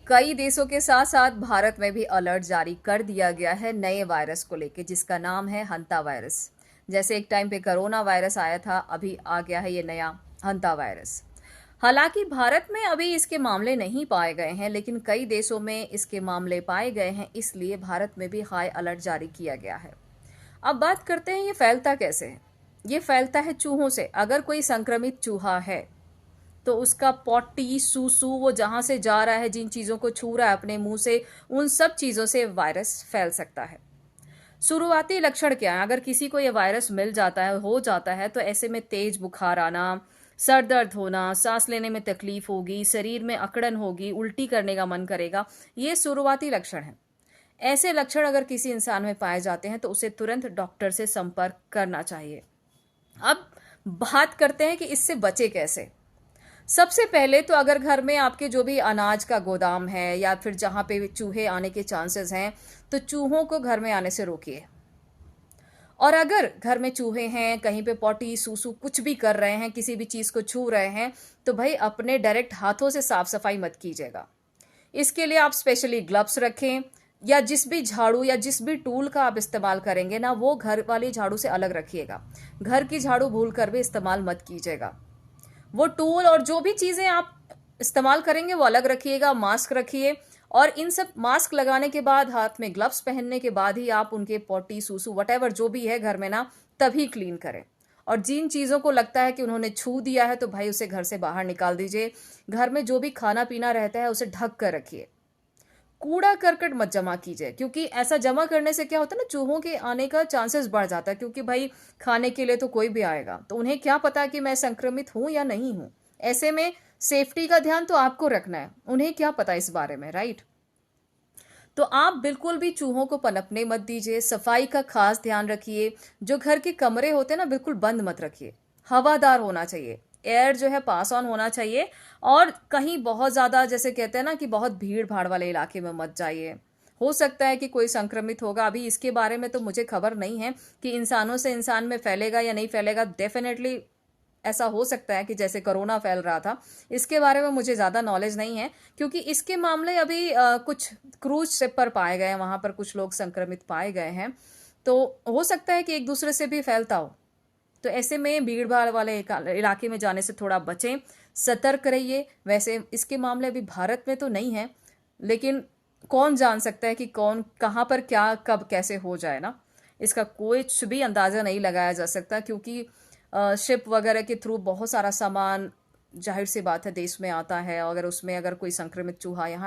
कई देशों के साथ साथ भारत में भी अलर्ट जारी कर दिया गया है नए वायरस को लेकर, जिसका नाम है हंता वायरस। जैसे एक टाइम पे कोरोना वायरस आया था, अभी आ गया है ये नया हंता वायरस। हालांकि भारत में अभी इसके मामले नहीं पाए गए हैं, लेकिन कई देशों में इसके मामले पाए गए हैं, इसलिए भारत में भी हाई अलर्ट जारी किया गया है। अब बात करते हैं ये फैलता कैसे है। ये फैलता है चूहों से। अगर कोई संक्रमित चूहा है तो उसका पॉटी सूसू वो जहां से जा रहा है, जिन चीजों को छू रहा है अपने मुंह से, उन सब चीजों से वायरस फैल सकता है। शुरुआती लक्षण क्या है? अगर किसी को ये वायरस मिल जाता है, हो जाता है, तो ऐसे में तेज बुखार आना, सर दर्द होना, सांस लेने में तकलीफ होगी, शरीर में अकड़न होगी, उल्टी करने का मन करेगा। ये शुरुआती लक्षण है। ऐसे लक्षण अगर किसी इंसान में पाए जाते हैं तो उसे तुरंत डॉक्टर से संपर्क करना चाहिए। अब बात करते हैं कि इससे बचे कैसे। सबसे पहले तो अगर घर में आपके जो भी अनाज का गोदाम है या फिर जहां पे चूहे आने के चांसेस हैं, तो चूहों को घर में आने से रोकिए। और अगर घर में चूहे हैं, कहीं पे पॉटी सूसू कुछ भी कर रहे हैं, किसी भी चीज को छू रहे हैं, तो भाई अपने डायरेक्ट हाथों से साफ सफाई मत कीजिएगा। इसके लिए आप स्पेशली ग्लव्स रखें, या जिस भी झाड़ू या जिस भी टूल का आप इस्तेमाल करेंगे ना, वो घर वाली झाड़ू से अलग रखिएगा। घर की झाड़ू भूल कर भी इस्तेमाल मत कीजिएगा। वो टूल और जो भी चीजें आप इस्तेमाल करेंगे वो अलग रखिएगा। मास्क रखिए, और इन सब मास्क लगाने के बाद, हाथ में ग्लव्स पहनने के बाद ही आप उनके पॉटी सूसू वटेवर जो भी है घर में ना, तभी क्लीन करें। और जिन चीजों को लगता है कि उन्होंने छू दिया है, तो भाई उसे घर से बाहर निकाल दीजिए। घर में जो भी खाना पीना रहता है उसे ढक कर रखिए। कूड़ा करकट मत जमा कीजिए, क्योंकि ऐसा जमा करने से क्या होता है ना, चूहों के आने का चांसेस बढ़ जाता है। क्योंकि भाई खाने के लिए तो कोई भी आएगा, तो उन्हें क्या पता कि मैं संक्रमित हूं या नहीं हूं। ऐसे में सेफ्टी का ध्यान तो आपको रखना है, उन्हें क्या पता इस बारे में, राइट। तो आप बिल्कुल भी चूहों को पनपने मत दीजिए। सफाई का खास ध्यान रखिए। जो घर के कमरे होते हैं ना, बिल्कुल बंद मत रखिए। हवादार होना चाहिए, एयर जो है पास ऑन होना चाहिए। और कहीं बहुत ज्यादा, जैसे कहते हैं ना, कि बहुत भीड़ भाड़ वाले इलाके में मत जाइए। हो सकता है कि कोई संक्रमित होगा। अभी इसके बारे में तो मुझे खबर नहीं है कि इंसानों से इंसान में फैलेगा या नहीं फैलेगा। डेफिनेटली ऐसा हो सकता है कि जैसे कोरोना फैल रहा था। इसके बारे में मुझे ज़्यादा नॉलेज नहीं है, क्योंकि इसके मामले अभी कुछ क्रूज शिप पर पाए गए हैं, वहाँ पर कुछ लोग संक्रमित पाए गए हैं। तो हो सकता है कि एक दूसरे से भी फैलता हो। तो ऐसे में भीड़ भाड़ वाले इलाके में जाने से थोड़ा बचें, सतर्क रहिए। वैसे इसके मामले अभी भारत में तो नहीं है, लेकिन कौन जान सकता है कि कौन कहाँ पर क्या कब कैसे हो जाए ना। इसका कोई कुछ भी अंदाजा नहीं लगाया जा सकता, क्योंकि शिप वगैरह के थ्रू बहुत सारा सामान, जाहिर सी बात है, देश में आता है। अगर उसमें अगर कोई संक्रमित चूहा यहाँ